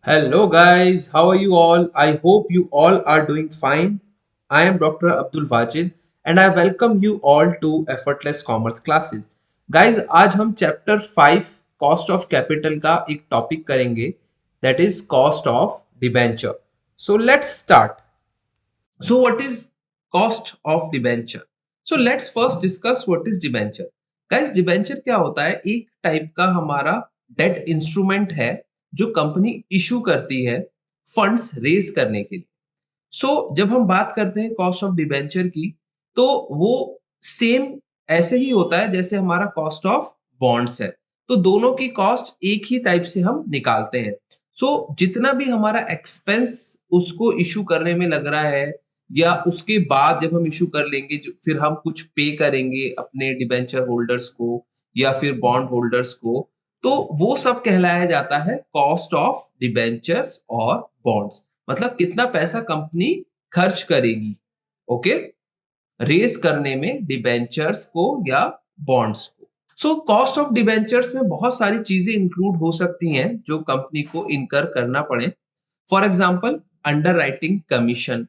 Hello guys, how are you all? I hope you all are doing fine. I am Dr. Abdul Wajid and I welcome you all to Effortless Commerce Classes. Guys, आज हम chapter 5 cost of capital का एक topic करेंगे that is cost of debenture. So let's start. So what is cost of debenture? So let's first discuss what is debenture. Guys, debenture क्या होता है? एक type का हमारा डेट इंस्ट्रूमेंट है जो कंपनी इशू करती है फंड्स रेज करने के लिए. जब हम बात करते हैं कॉस्ट ऑफ डिबेंचर की, तो वो सेम ऐसे ही होता है जैसे हमारा कॉस्ट ऑफ बॉन्ड्स है. तो दोनों की कॉस्ट एक ही टाइप से हम निकालते हैं. जितना भी हमारा एक्सपेंस उसको इशू करने में लग रहा है या उसके बाद जब हम इशू कर लेंगे, जो फिर हम कुछ पे करेंगे अपने डिबेंचर होल्डर्स को या फिर बॉन्ड होल्डर्स को, तो वो सब कहलाया जाता है कॉस्ट ऑफ डिबेंचर्स और बॉन्ड्स. मतलब कितना पैसा कंपनी खर्च करेगी, ओके, रेस करने में डिबेंचर्स को या बॉन्ड्स को. कॉस्ट ऑफ डिबेंचर्स में बहुत सारी चीजें इंक्लूड हो सकती हैं जो कंपनी को इनकर करना पड़े. For example, under writing commission.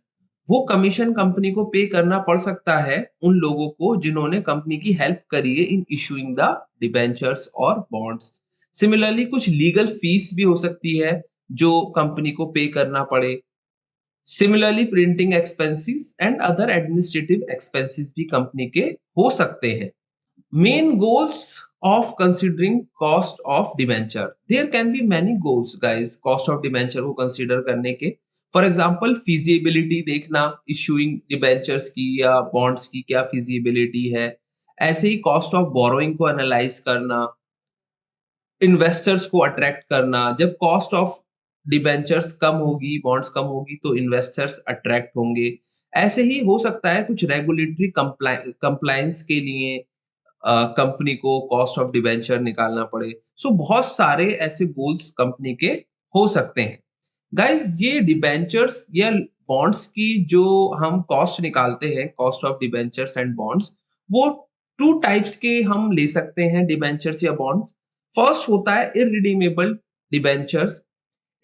वो कमीशन कंपनी को पे करना पड़ सकता है उन लोगों को जिन्होंने कंपनी की हेल्प करी है इन इशूइंग द डिबेंचर्स और बॉन्ड्स. सिमिलरली कुछ लीगल फीस भी हो सकती है जो कंपनी को पे करना पड़े. Similarly printing expenses and other administrative expenses भी कंपनी के हो सकते हैं. Main goals of considering cost of debenture. There can be many goals guys cost of debenture को consider करने के. For example, feasibility देखना issuing debentures की या bonds की क्या feasibility है. ऐसे ही cost of borrowing को analyze करना, इन्वेस्टर्स को अट्रैक्ट करना. जब कॉस्ट ऑफ डिबेंचर्स कम होगी, बॉन्ड्स कम होगी, तो इन्वेस्टर्स अट्रैक्ट होंगे. ऐसे ही हो सकता है कुछ रेगुलेटरी कंप्लायंस के लिए कंपनी को कॉस्ट ऑफ डिबेंचर निकालना पड़े. बहुत सारे ऐसे गोल्स कंपनी के हो सकते हैं. गाइस, ये डिबेंचर्स या बॉन्ड्स की जो हम कॉस्ट निकालते हैं, cost of debentures and bonds, वो टू टाइप्स के हम ले सकते हैं डिबेंचर्स या बॉन्ड. फर्स्ट होता है इररिडीमेबल डिबेंचर्स.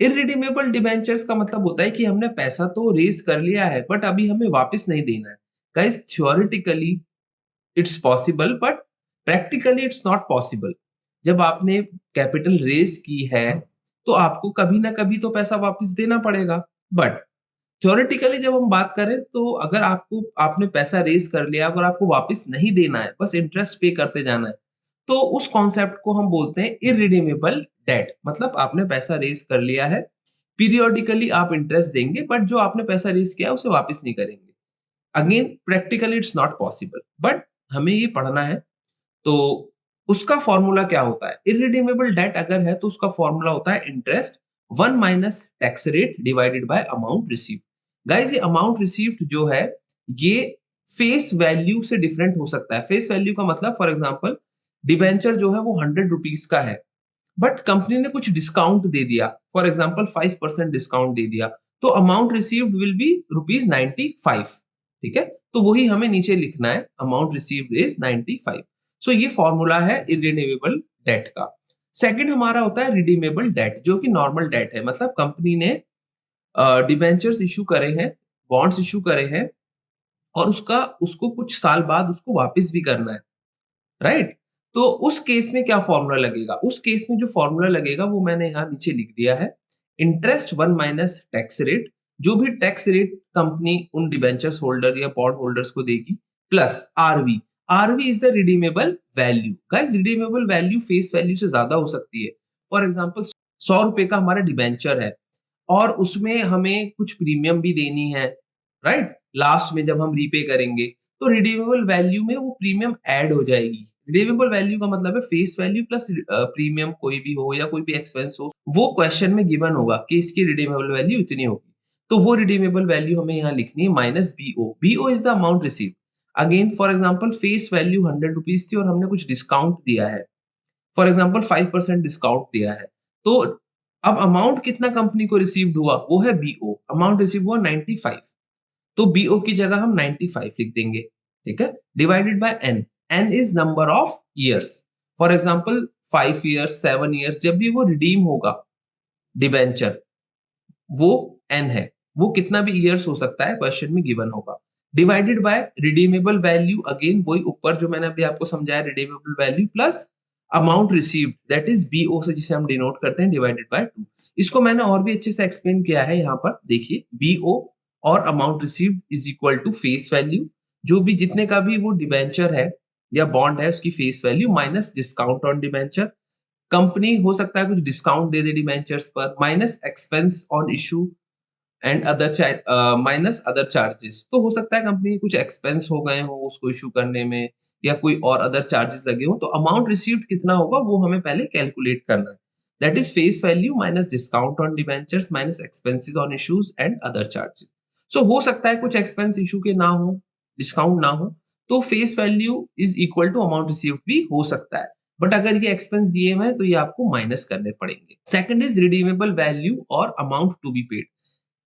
इररिडीमेबल डिबेंचर्स का मतलब होता है कि हमने पैसा तो रेज कर लिया है बट अभी हमें वापस नहीं देना है. Guys, theoretically it's possible but practically it's not possible. जब आपने कैपिटल रेज की है तो आपको कभी ना कभी तो पैसा वापस देना पड़ेगा. बट थ्योरेटिकली जब हम बात करें तो अगर आपने पैसा रेज कर लिया, अगर आपको वापस नहीं देना है, बस इंटरेस्ट पे करते जाना है, तो उस कॉन्सेप्ट को हम बोलते हैं इररिडीमेबल डेट. मतलब आपने पैसा रेज कर लिया है, पीरियोडिकली आप इंटरेस्ट देंगे बट जो आपने पैसा रेज किया उसे वापस नहीं करेंगे. Again, practically it's not possible but हमें ये पढ़ना है. तो उसका फॉर्मूला क्या होता है? इररिडीमेबल डेट अगर है तो उसका फॉर्मूला होता है interest 1 minus tax rate divided by amount received. Guys, ये अमाउंट रिसीव्ड जो है ये फेस वैल्यू से डिफरेंट हो सकता है. फेस वैल्यू का मतलब, फॉर एग्जांपल, डिबेंचर जो है वो 100 रुपीज का है बट कंपनी ने कुछ डिस्काउंट दे दिया, फॉर एग्जांपल 5% डिस्काउंट दे दिया, तो अमाउंट रिसीव्ड विल बी ₹95. ठीक है, तो वही हमें नीचे लिखना है, अमाउंट रिसीव्ड इज 95. ये फॉर्मूला है इररिडीमेबल डेट का. सेकंड हमारा होता है रिडीमेबल डेट, जो कि नॉर्मल डेट है. मतलब कंपनी ने डिबेंचर्स इशू करे हैं, बॉन्ड्स इशू करे हैं और उसको कुछ साल बाद उसको वापस भी करना है, राइट? तो उस केस में क्या फॉर्मूला लगेगा? उस केस में जो फॉर्मूला लगेगा वो मैंने यहाँ नीचे लिख दिया है. इंटरेस्ट 1 माइनस टैक्स रेट, जो भी टैक्स रेट कंपनी उन डिबेंचर्स होल्डर या बॉन्ड होल्डर्स को देगी, plus RV. RV is the redeemable value. Guys, redeemable value face value से ज्यादा हो सकती है. फॉर एग्जांपल, 100 रुपए का हमारा डिबेंचर है और उसमें हमें कुछ प्रीमियम भी देनी है, राइट? लास्ट में जब हम रीपे करेंगे तो रिडीमेबल वैल्यू में वो प्रीमियम ऐड हो जाएगी. रिडीमेबल वैल्यू का मतलब है फेस वैल्यू प्लस प्रीमियम, कोई भी हो या कोई भी एक्सपेंस हो, वो क्वेश्चन में गिवन होगा कि इसकी रिडीमेबल वैल्यू इतनी होगी. तो वो रिडीमेबल वैल्यू हमें यहाँ लिखनी है minus BO. BO is the amount receive. Again, for example, face value 100 rupees थी और हमने कुछ डिस्काउंट दिया है, फॉर एग्जाम्पल 5% डिस्काउंट दिया है. तो अब अमाउंट कितना कंपनी को रिसीव्ड हुआ, वो है बीओ. अमाउंट रिसीव हुआ 95, तो बीओ की जगह हम 95 लिख देंगे. ठीक है, divided by N. N is number of years. For example 5 years, 7 years, जब भी वो रिडीम होगा डिबेंचर, वो n है, वो कितना भी ईयर्स हो सकता है, क्वेश्चन में गिवन होगा, divided by redeemable value, again वही ऊपर जो मैंने अभी आपको समझाया, redeemable value plus amount received that is BO से जिसे हम डिनोट करते हैं, डिवाइडेड बाय 2। इसको मैंने और भी अच्छे से एक्सप्लेन किया है यहाँ पर, देखिए बीओ और amount received is equal to face value, जो भी जितने का भी वो डिबेंचर है या बॉन्ड है उसकी face value minus discount on debenture, company हो सकता है कुछ डिस्काउंट दे दे डिबेंचर्स पर, minus expense on issue and other minus other charges, तो हो सकता है कंपनी के कुछ एक्सपेंस हो गए हो उसको इशू करने में या कोई और अदर चार्जेस लगे हो, तो अमाउंट रिसीव्ड कितना होगा वो हमें पहले कैलकुलेट करना है, that is face value minus discount on debentures minus expenses on issues and other charges. So हो सकता है कुछ एक्सपेंस इशू के ना हो, डिस्काउंट ना हो, तो face value is equal to amount received भी हो सकता है, बट अगर ये एक्सपेंस दिए हुए हैं तो ये आपको माइनस करने पड़ेंगे। सेकंड इज रिडीमेबल वैल्यू और amount to be paid.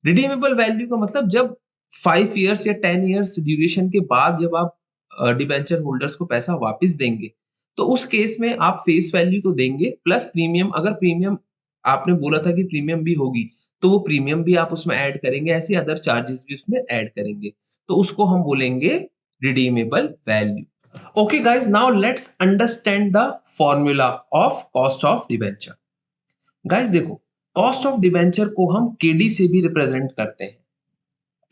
Redeemable value का मतलब जब 5 इयर्स या 10 इयर्स ड्यूरेशन के बाद जब आप डिबेंचर होल्डर्स को पैसा वापस देंगे, तो उस केस में आप फेस वैल्यू तो देंगे प्लस प्रीमियम, अगर प्रीमियम आपने बोला था कि प्रीमियम भी होगी, तो वो प्रीमियम भी आप उसमें ऐड करेंगे, ऐसे अदर चार्जेस भी उसमें ऐड करेंगे, तो उसको हम बोलेंगे redeemable value. Okay guys, now let's understand the formula of cost of debenture. Guys देखो, कॉस्ट ऑफ डिबेंचर को हम केडी से भी रिप्रेजेंट करते हैं,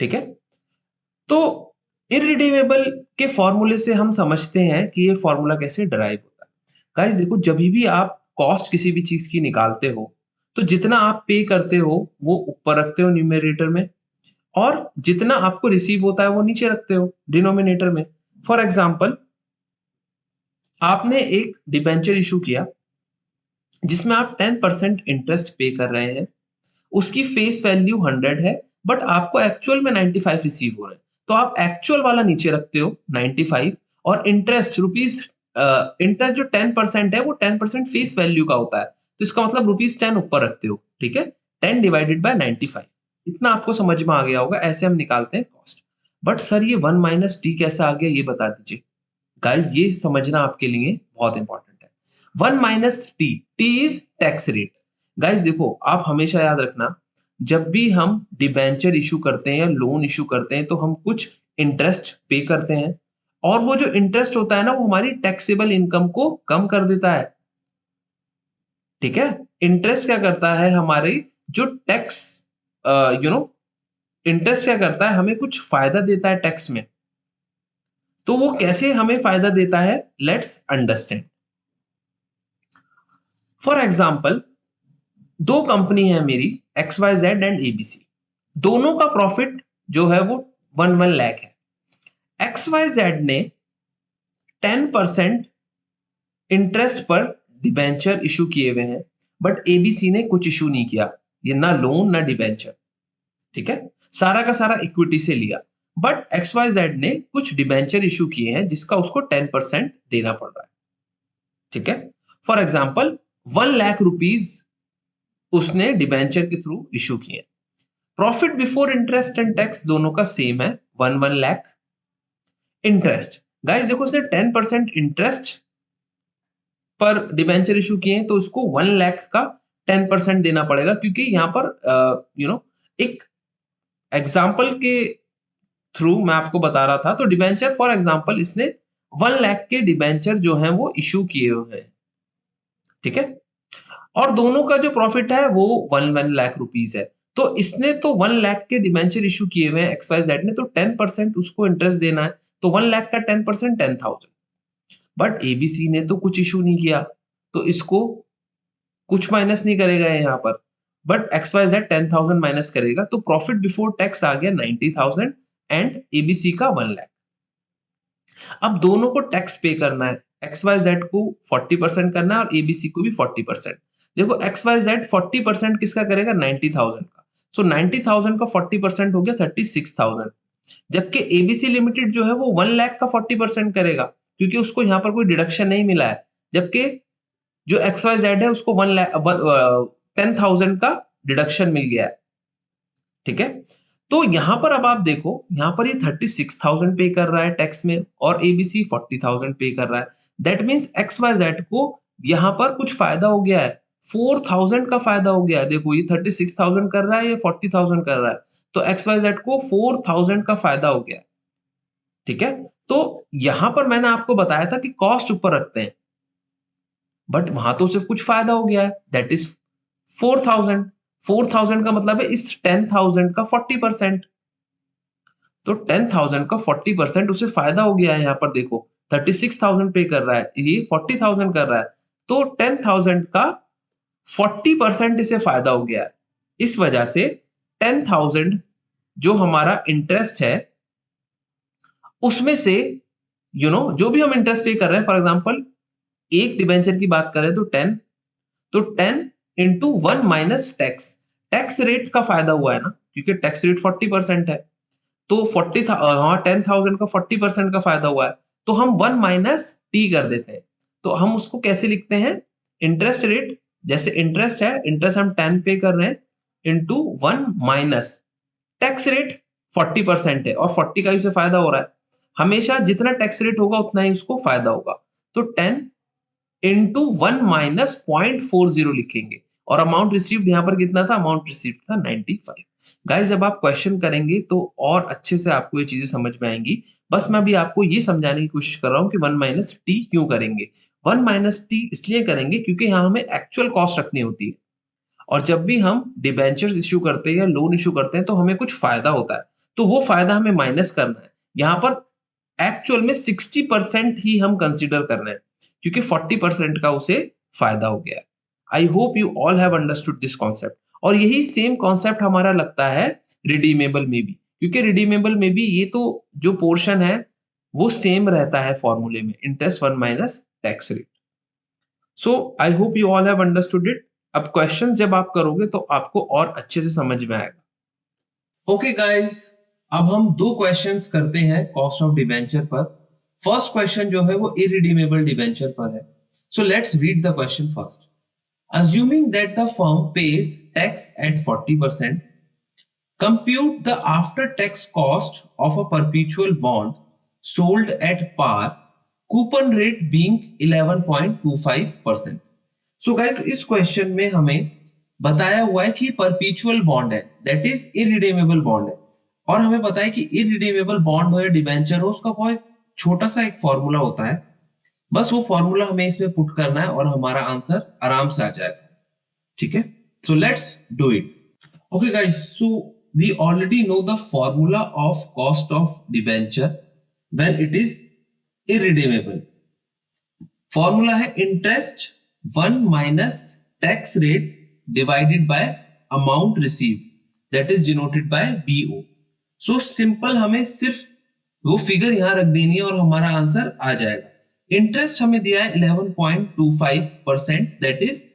ठीक है। तो इररिडीमेबल के फॉर्मूले से हम समझते हैं कि ये फॉर्मूला कैसे डराइव होता है। गाइस देखो, जब भी आप कॉस्ट किसी भी चीज की निकालते हो, तो जितना आप पे करते हो वो ऊपर रखते हो न्यूमेरेटर में, और जितना आपको रिसीव होता है वो नीचे रखते हो डिनोमिनेटर में। फॉर एग्जाम्पल, आपने एक डिबेंचर इशू किया जिसमें आप 10% इंटरेस्ट पे कर रहे हैं, उसकी फेस वैल्यू 100 है, बट आपको एक्चुअल में 95 रिसीव हो रहे हैं, तो आप एक्चुअल वाला नीचे रखते हो 95, और इंटरेस्ट रुपीज, इंटरेस्ट जो 10% है वो 10% फेस वैल्यू का होता है, तो इसका मतलब रुपीज 10 ऊपर रखते हो, ठीक है। 10 डिवाइडेड बाय 95, इतना आपको समझ में आ गया होगा, ऐसे हम निकालते हैं कॉस्ट। बट सर ये 1 माइनस टी कैसे आ गया, ये बता दीजिए। गाइस ये समझना आपके लिए बहुत इंपॉर्टेंट है। 1 minus T, T is tax rate. Guys देखो, आप हमेशा याद रखना, जब भी हम डिबेंचर इशू करते हैं या लोन इशू करते हैं, तो हम कुछ इंटरेस्ट पे करते हैं, और वो जो इंटरेस्ट होता है ना, वो हमारी टैक्सेबल इनकम को कम कर देता है, ठीक है। इंटरेस्ट क्या करता है, हमारी जो टैक्स, यू नो इंटरेस्ट क्या करता है, हमें कुछ फायदा देता है टैक्स में, तो वो कैसे हमें फायदा देता है, लेट्स अंडरस्टैंड। फॉर एग्जाम्पल, दो कंपनी है मेरी, X Y Z and ABC, दोनों का प्रॉफिट जो है वो 1 लाख है। एक्स वाई जेड ने 10% इंटरेस्ट पर डिबेंचर इशू किए हुए हैं, बट एबीसी ने कुछ इशू नहीं किया, ये ना लोन ना डिबेंचर, ठीक है, सारा का सारा इक्विटी से लिया। बट एक्स वाई जेड ने कुछ डिबेंचर इशू किए हैं जिसका उसको 10% देना पड़ रहा है, ठीक है। फॉर एग्जाम्पल, 1 लाख रुपीज उसने डिबेंचर के थ्रू इशू किए। Profit before interest and tax दोनों का सेम है, 1 लाख। इंटरेस्ट, गाइस देखो, उसने 10% इंटरेस्ट पर डिबेंचर इशू किए हैं, तो उसको 1 लाख का 10% देना पड़ेगा, क्योंकि यहाँ पर एक एग्जाम्पल के थ्रू मैं आपको बता रहा था। तो डिबेंचर, फॉर एग्जाम्पल, इसने 1 लाख के डिबेंचर जो है वो इशू किए हुए हैं, ठीक है, और दोनों का जो प्रॉफिट है वो 1 लाख रुपीज है। तो इसने तो 1 लाख के डिबेंचर इशू किए हुए हैं एक्स वाई जेड ने, तो 10% उसको इंटरेस्ट देना है, तो 1 लाख का 10% 10,000। बट एबीसी ने तो कुछ इशू नहीं किया, तो इसको कुछ माइनस नहीं करेगा यहाँ पर, but X Y Z 10,000 minus करेगा, तो प्रॉफिट बिफोर टैक्स आ गया 90,000 एंड एबीसी का 1 लाख। अब दोनों को टैक्स पे करना है, एक्स वाई जेड को 40% करना है और एबीसी को भी 40%। देखो, एक्स वाई जेड 40% किसका करेगा, 90,000 का, सो 90,000 का 40% हो गया 36,000। जबकि एबीसी लिमिटेड जो है वो 1 लाख का 40% करेगा, क्योंकि उसको यहाँ पर कोई डिडक्शन नहीं मिला है, जबकि जो एक्स वाई जेड है उसको 10,000 का डिडक्शन मिल गया है, ठीक है। तो यहां पर अब आप देखो, यहां पर ये 36,000 पे कर रहा है टैक्स में, और एबीसी 40,000 पे कर रहा है। That means X Y Z को यहां पर कुछ फायदा हो गया है, 4000 का फायदा हो गया। देखो ये 36,000 कर रहा है, ये 40,000 कर रहा है, तो XYZ को 4000 का फायदा हो गया। ठीक है, तो यहां पर मैंने आपको बताया था कि कॉस्ट ऊपर रखते हैं, बट वहां तो सिर्फ कुछ फायदा हो गया है, दैट इज 4000। 4000 का मतलब है इस 10,000 का 40%। तो 10,000 का 40% उसे फायदा हो गया है। यहाँ पर देखो 36,000 पे कर रहा है, ये 40,000 कर रहा है, तो 10,000 का 40% इसे फायदा हो गया है। इस वजह से 10,000 जो हमारा इंटरेस्ट है उसमें से जो भी हम इंटरेस्ट पे कर रहे हैं, फॉर एग्जांपल एक डिबेंचर की बात करें तो 10, तो 10 into 1 minus tax. Tax rate का फायदा हुआ है ना, क्योंकि टैक्स रेट 40% है, तो 10,000 का 40% का फायदा हुआ है, तो हम 1 माइनस टी कर देते हैं। तो हम उसको कैसे लिखते हैं, इंटरेस्ट रेट, जैसे इंटरेस्ट है, इंटरेस्ट हम 10 पे कर रहे हैं, इंटू 1 माइनस टैक्स रेट 40% है और 40 का ही उसे फायदा हो रहा है। हमेशा जितना टैक्स रेट होगा उतना ही उसको फायदा होगा, तो 10 इंटू 1 माइनस 0.40 लिखेंगे। और अमाउंट रिसीव्ड यहाँ पर कितना था, अमाउंट रिसीव्ड था 95। गाइस जब आप क्वेश्चन करेंगे तो और अच्छे से आपको ये चीजें समझ में आएंगी। बस मैं अभी आपको ये समझाने की कोशिश कर रहा हूँ कि 1 माइनस टी क्यों करेंगे। 1 माइनस टी इसलिए करेंगे क्योंकि यहाँ हमें एक्चुअल कॉस्ट रखनी होती है, और जब भी हम डिबेंचर्स इश्यू करते हैं या लोन इश्यू करते हैं तो हमें कुछ फायदा होता है, तो वो फायदा हमें माइनस करना है। यहाँ पर एक्चुअल में 60% ही हम कंसीडर कर रहे हैं, क्योंकि 40% का उसे फायदा हो गया। I hope you all have understood this concept. और यही सेम कॉन्सेप्ट हमारा लगता है रिडीमेबल में भी, क्योंकि रिडीमेबल में भी ये तो जो पोर्शन है वो सेम रहता है फॉर्मूले में, interest 1 minus tax rate. So I hope you all have understood it. अब क्वेश्चन जब आप करोगे तो आपको और अच्छे से समझ में आएगा। ओके गाइस, अब हम दो क्वेश्चंस करते हैं कॉस्ट ऑफ डिबेंचर पर। फर्स्ट क्वेश्चन जो है वो इरिडीमेबल डिबेंचर पर है। So let's read the question first. Assuming that the firm pays tax at 40%, compute the after-tax cost of a perpetual bond sold at par, coupon rate being 11.25%. So guys, इस question में हमें बताया हुआ है कि परपीचुअल bond है, that is irredeemable bond है, और हमें पता है कि इरिडीमेबल बॉन्ड हो या डिबेंचर हो, उसका बहुत छोटा सा एक फॉर्मूला होता है। बस वो फॉर्मूला हमें इसमें पुट करना है और हमारा आंसर आराम से आ जाएगा। ठीक है, so let's do it. Okay guys, so we already know the formula of cost of debenture when it is irredeemable. Formula है interest 1 minus tax rate divided by amount receive, that is denoted by BO. So simple, हमें सिर्फ वो figure यहां रख देनी है और हमारा आंसर आ जाएगा। इंटरेस्ट हमें दिया है 11.25%, दैट इज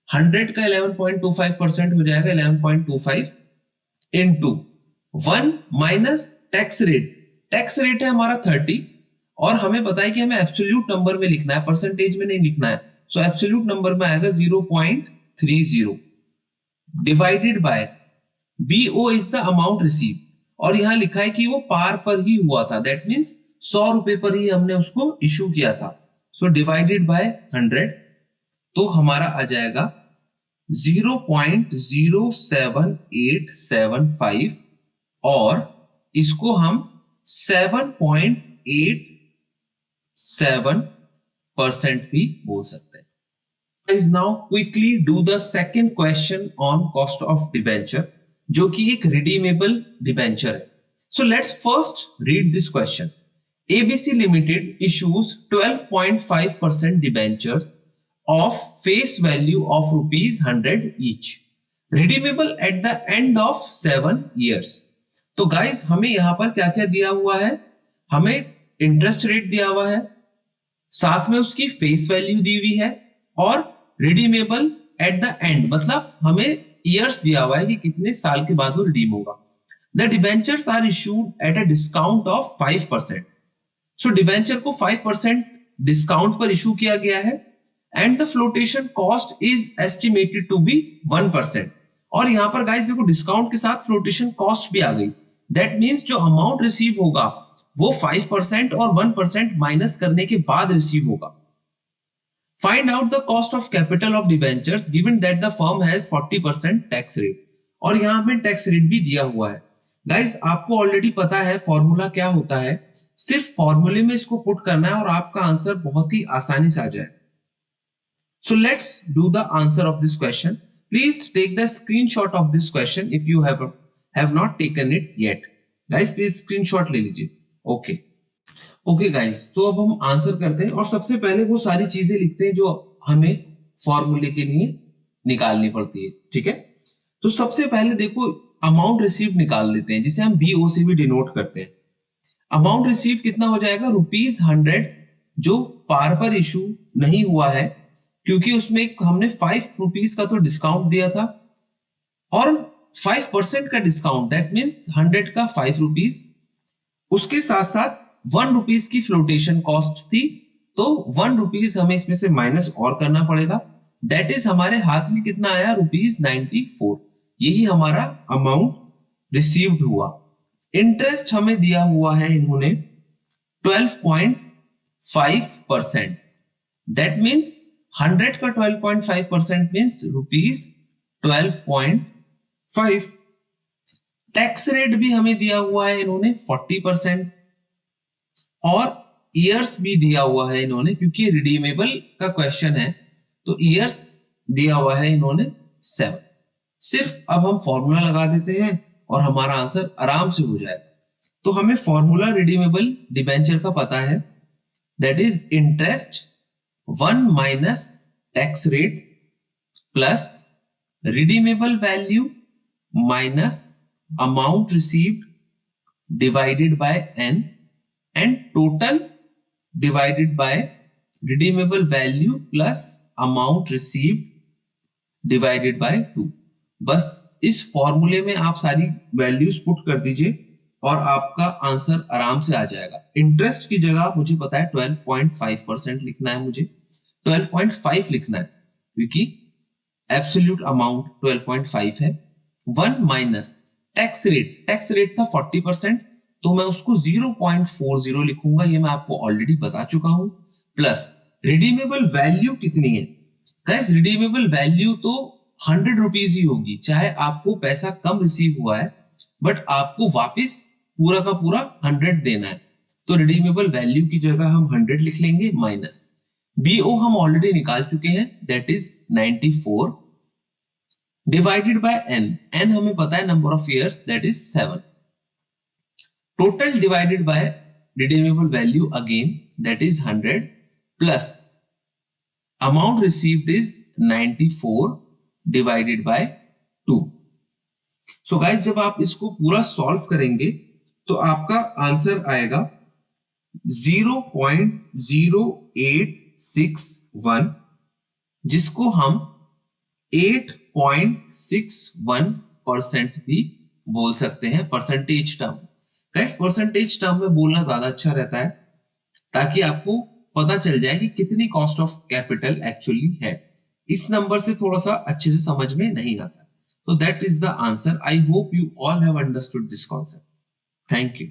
100 का 11.25% हो जाएगा 11.25 into 1 minus tax rate. Tax rate है हमारा 30, और हमें पता है कि हमें एब्सोल्यूट नंबर में लिखना है, परसेंटेज में नहीं लिखना है। सो एब्सोल्यूट नंबर में आएगा 0.30 divided by BO is the amount receive, और यहां लिखा है कि वो पार पर ही हुआ था, दैट मींस 100 रुपए पर ही हमने उसको इशू किया था। सो डिवाइडेड बाय 100, तो हमारा आ जाएगा 0.07875, और इसको हम 7.87% भी बोल सकते हैं। Guys, now quickly do the second question on cost of debenture, जो कि एक redeemable debenture है। So let's first read this question. ABC Limited issues 12.5% debentures of face value of rupees 100 each, redeemable at the end of 7 years. तो guys, हमें यहां पर क्या क्या दिया हुआ है, हमें इंटरेस्ट रेट दिया हुआ है, साथ में उसकी फेस वैल्यू दी हुई है, और रिडीमेबल एट द एंड मतलब हमें ईयर्स दिया हुआ है कि कितने साल के बाद वो रिडीम होगा। The debentures are issued at a discount of 5%। So debenture को 5% डिस्काउंट पर इशू किया गया है, and the flotation cost is estimated to be 1%। और यहां पर गाइस देखो, डिस्काउंट के साथ फ्लोटेशन कॉस्ट भी आ गई, दैट मींस जो अमाउंट रिसीव होगा वो 5% और 1% माइनस करने के बाद रिसीव होगा। Find out the cost of capital of debentures given that the firm has 40% tax rate, और यहां पे टैक्स रेट भी दिया हुआ है। गाइस आपको ऑलरेडी पता है फॉर्मूला क्या होता है, सिर्फ फॉर्मूले में इसको पुट करना है और आपका आंसर बहुत ही आसानी से आ जाए। So let's do the answer of this question. Please take the screenshot of this question if you have not taken it yet. Guys, please screenshot ले लीजिए। Okay. Okay guys, तो अब हम आंसर करते हैं और सबसे पहले वो सारी चीजें लिखते हैं जो हमें फॉर्मूले के लिए निकालनी पड़ती है। ठीक है, तो सबसे पहले देखो अमाउंट रिसीव निकाल लेते हैं, जिसे हम BO से भी डिनोट करते हैं। अमाउंट रिसीव कितना हो जाएगा, ₹100, जो पार पर इशू नहीं हुआ है क्योंकि उसमें हमने ₹5 का तो डिस्काउंट दिया था और 5% का डिस्काउंट, दैट मींस 100 का ₹5। उसके साथ साथ ₹1 की फ्लोटेशन कॉस्ट थी, तो ₹1 हमें इसमें से माइनस और करना पड़ेगा, दैट इज हमारे हाथ में कितना आया, ₹94। यही हमारा अमाउंट रिसीव्ड हुआ। इंटरेस्ट हमें दिया हुआ है इन्होंने 12.5%, दैट मींस 100 का 12.5% मींस ₹12.5। टैक्स रेट भी हमें दिया हुआ है इन्होंने 40%, और ईयर्स भी दिया हुआ है इन्होंने, क्योंकि रिडीमेबल का क्वेश्चन है तो ईयर्स दिया हुआ है इन्होंने 7। सिर्फ अब हम फॉर्मूला लगा देते हैं और हमारा आंसर आराम से हो जाएगा। तो हमें फॉर्मूला रिडीमेबल डिबेंचर का पता है, that is interest 1 minus tax rate plus redeemable value minus amount received divided by n and total divided by redeemable value plus amount received divided by 2। बस इस फॉर्मूले में आप सारी वैल्यूज पुट कर दीजिए और आपका आंसर आराम से आ जाएगा। इंटरेस्ट की जगह मुझे पता है 12.5% लिखना है, मुझे 12.5 लिखना है क्योंकि एब्सोल्यूट अमाउंट 12.5 है। 1 माइनस टैक्स रेट था 40%, तो मैं उसको 0.40 लिखूंगा, ये मैं आपको ऑलरेडी बता चुका हूं, प्लस रिडीमेबल वैल्यू कितनी है। गाइस रिडीमेबल वैल्यू तो ₹100 ही होगी, चाहे आपको पैसा कम रिसीव हुआ है बट आपको वापस पूरा का पूरा 100 देना है, तो रिडीमेबल वैल्यू की जगह हम 100 लिख लेंगे, माइनस BO हम ऑलरेडी निकाल चुके हैं, that is 94 divided by n हमें पता है number of years, that is 7। Total divided by redeemable value again, that is 100 plus amount received is 94 divided by 2। So guys जब आप इसको पूरा सॉल्व करेंगे तो आपका आंसर आएगा 0.0861, जिसको हम 8.61% भी बोल सकते हैं percentage term. Guys percentage term में बोलना ज्यादा अच्छा रहता है ताकि आपको पता चल जाए कि कितनी कॉस्ट ऑफ कैपिटल एक्चुअली है। इस नंबर से थोड़ा सा अच्छे से समझ में नहीं आता, तो that is the answer. I hope you all have understood this concept. Thank you.